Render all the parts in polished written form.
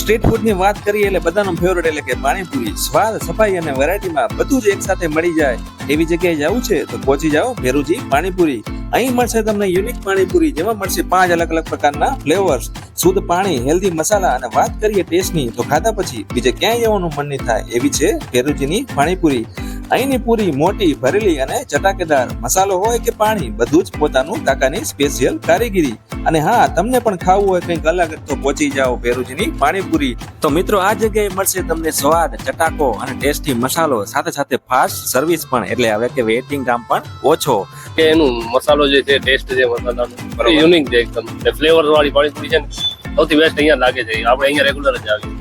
Street food ની વાત કરીએ એટલે બધાનો ફેવરેટ એટલે કે પાણીપુરી. સ્વાદ, સફાઈ અને વેરાયટીમાં બધું જ એક સાથે મળી જાય એવી જગ્યાએ જવું છે તો પહોંચી જાઓ ભેરુજી પાણીપુરી. અહીં મળશે તમને યુનિક પાણીપુરી, જેમાં મળશે 5 અલગ અલગ પ્રકારના ફ્લેવર્સ, શુદ્ધ પાણી, હેલ્ધી મસાલા. અને વાત કરીએ ટેસ્ટની તો ખાધા પછી બીજે ક્યાંય જવાનું મન નહીં થાય એવી છે ભેરુજીની પાણીપુરી. અહીંની પૂરી મોટી, ભરેલી અને ચટાકેદાર. મસાલો હોય કે પાણી, બધું જ પોતાનું કાકાની સ્પેશિયલ કારીગીરી. અને હા, તમને પણ ખાવું હોય કંઈક અલગ તો પહોંચી જાઓ ભેરુજીની પાણીપુરી. તો મિત્રો, આ જગ્યાએ મળશે તમને સ્વાદ, ચટાકો અને ટેસ્ટી મસાલો, સાથે સાથે ફાસ્ટ સર્વિસ પણ. એટલે હવે કે વેઇટિંગ ટાઈમ પણ ઓછો. કે એનું મસાલો જે છે, ટેસ્ટ છે મસાલાનો યુનિક છે એકદમ. ફ્લેવર વાળી પાણીપુરી છે ને, સૌથી બેસ્ટ અહીંયા લાગે છે. આપણે અહીંયા રેગ્યુલર જ આવીએ.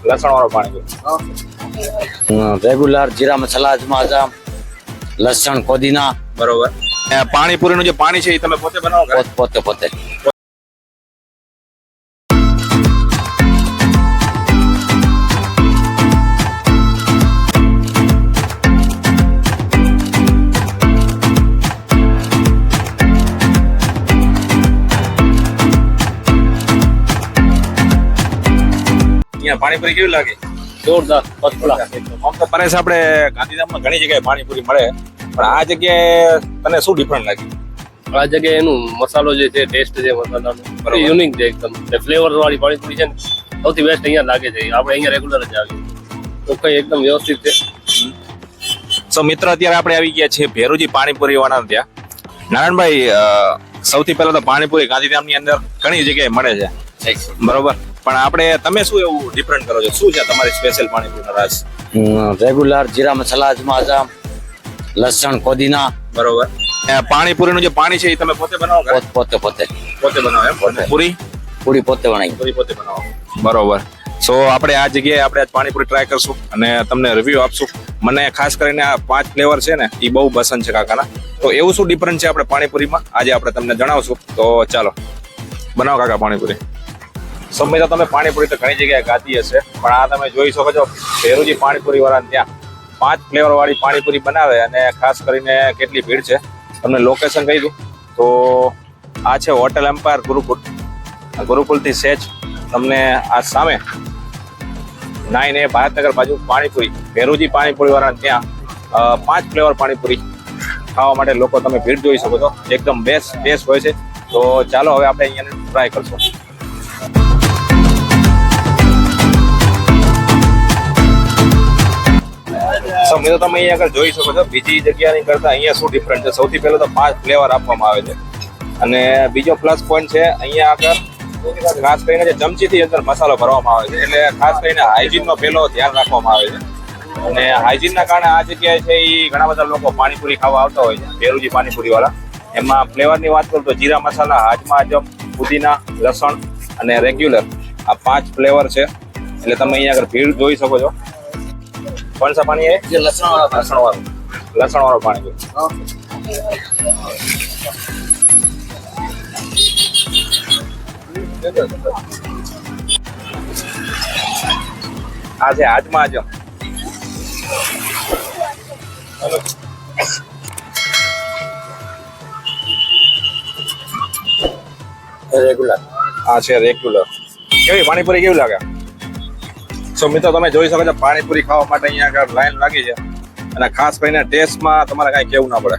લસણ વાળો પાણીપુરી, રેગ્યુલર જીરા મસાલા, અજમા, લસણ, કોદીના. બરોબર. પાણીપુરીનું જે પાણી છે એ તમે પોતે બનાવો છો? પોતે પાણીપુરી કેવી લાગે? જોરદાર, ફર્સ્ટ ક્લાસ. આમ તો પરેશ, આપણે ગાંધીધામમાં ઘણી જગ્યાએ પાણીપુરી મળે, પણ આ જગ્યાએ તને શું ડિફરન્ટ લાગ્યું? આ જગ્યાએ એનું મસાલો જે છે, ટેસ્ટ છે મસાલાનો યુનિક છે એકદમ. ફ્લેવર વાળી પાણીપુરી છે ને, સૌથી બેસ્ટ અહીંયા લાગે છે. આપણે અહીંયા રેગ્યુલર જ આવીએ. તો કઈ એકદમ વ્યવસ્થિત છે. સો મિત્ર, અત્યારે આપણે આવી ગયા છીએ ભેરુજી પાણીપુરી વાળા ત્યાં. નારાયણભાઈ, સૌથી પહેલા તો પાણીપુરી ગાંધીધામની અંદર ઘણી જગ્યાએ મળે છે, બરોબર, પણ આપણે તમે શું એવું ડિફરન્ટ કરો છો? શું છે તમારી સ્પેશિયલ પાણીપુરીનો રાસ? રેગ્યુલર જીરા મસાલા, અજમા, લસણ, કોદીના. બરોબર. પાણીપુરીનું જે પાણી છે એ તમે પોતે બનાવો છો? પોતે બનાવો એમ? પૂરી પોતે બનાવી. પૂરી પોતે બનાવો, બરોબર. સો આપણે આ જગ્યાએ આપણે આજ પાણીપુરી ટ્રાય કરશું અને તમને રિવ્યુ આપશું. મને ખાસ કરીને આ 5 ફ્લેવર છે ને, એ બહુ પસંદ છે કાકાના. તો એવું શું ડિફરન્ટ છે આપણે પાણીપુરીમાં, આજે આપણે તમને જણાવશું. તો ચાલો બનાવો કાકા પાણીપુરી. સમય તો તમે પાણીપુરી તો ઘણી જગ્યાએ ખાધી હશે, પણ આ તમે જોઈ શકો છો ભેરુજી પાણીપુરી વાળા ત્યાં 5 ફ્લેવર વાળી પાણીપુરી બનાવે. અને ખાસ કરીને કેટલી ભીડ છે તમને લોકેશન કહી દઉં તો આ છે હોટેલ એમ્પાયર ગુરુકુલથી સેજ તમને આ સામે 9A ભારતનગર બાજુ પાણીપુરી, ભેરુજી પાણીપુરી વાળા ત્યાં 5 ફ્લેવર પાણીપુરી ખાવા માટે લોકો તમે ભીડ જોઈ શકો છો. એકદમ બેસ્ટ હોય છે. તો ચાલો હવે આપણે અહીંયા ટ્રાય કરશું. મિત્રો, તમે અહીંયા આગળ જોઈ શકો છો બીજી જગ્યાની કરતા અહીંયા શું ડિફરન્ટ છે. સૌથી પહેલા તો 5 ફ્લેવર આપવામાં આવે છે, અને બીજો પ્લસ પોઈન્ટ છે અહીંયા આગળ ખાસ કરીને જે ચમચીથી અંદર મસાલો ભરવામાં આવે છે, એટલે ખાસ કરીને હાઇજીનનો પહેલો ધ્યાન રાખવામાં આવે છે. અને હાઇજીનના કારણે આ જગ્યાએ છે એ ઘણા બધા લોકો પાણીપુરી ખાવા આવતા હોય છે, ભેરુજી પાણીપુરી વાળા. એમાં ફ્લેવરની વાત કરું તો જીરા મસાલા, હાજમા, અજમ, પુદીના, લસણ અને રેગ્યુલર, આ 5 ફ્લેવર છે. એટલે તમે અહીંયા આગળ ભીડ જોઈ શકો છો. कौन सा पानी है? ये लसण वाला पानी. आज है आज में आज રેગ્યુલર. આ છે રેગ્યુલર. કેવી પાણીપુરી કેવી લાગે? સો મિત્રો, તમે જોઈ શકો છો પાણીપુરી ખાવા માટે અહીંયા આગળ લાઈન લાગી છે, અને ખાસ કરીને ટેસ્ટમાં તમારે કાંઈ કેવું ના પડે.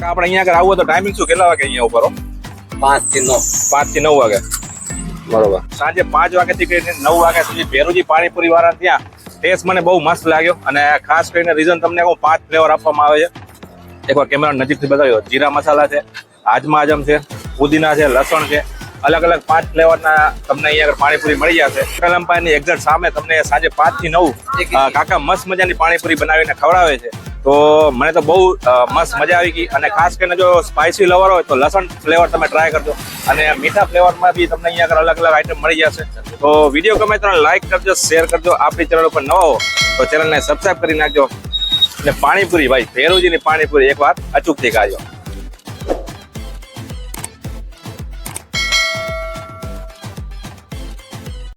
આપણે અહીંયા આગળ આવવું તો ટાઈમિંગ શું, કેટલા વાગે અહીંયા ઉપર? 5 થી 9. 5 થી 9 વાગે, બરોબર. સાંજે 5 વાગ્યાથી કરીને 9 વાગ્યા સુધી ભેરુજી પાણીપુરી વાળા ત્યાં ટેસ્ટ મને બહુ મસ્ત લાગ્યો. અને ખાસ કરીને રીઝન તમને કહું, 5 ફ્લેવર આપવામાં આવે છે. એકવાર કેમેરા નજીકથી બતાવ્યો. જીરા મસાલા છે, હાજમા અજમ છે, પુદીના છે, લસણ છે, અલગ અલગ 5 ફ્લેવરના તમને અહીંયા આગળ પાણીપુરી મળી જશે. હોટેલ એમ્પાયરની એક્ઝેક્ટ સામે તમને સાંજે 5 થી 9 કાકા મસ્ત મજાની પાણીપુરી બનાવીને ખવડાવે છે. તો મને તો બહુ મસ્ત મજા આવી ગઈ. અને ખાસ કરીને જો સ્પાઇસી લવર હોય તો લસણ ફ્લેવર તમે ટ્રાય કરજો, અને મીઠા ફ્લેવરમાં બી તમને અહીંયા આગળ અલગ અલગ આઈટમ મળી જશે. તો વિડીયો ગમે તો લાઈક કરજો, શેર કરજો. આપણી ચેનલ ઉપર નવા હો તો ચેનલને સબસ્ક્રાઈબ કરી નાખજો. અને પાણીપુરી, ભાઈ ભેરુજીની પાણીપુરી એકવાર અચૂકથી ખાજો.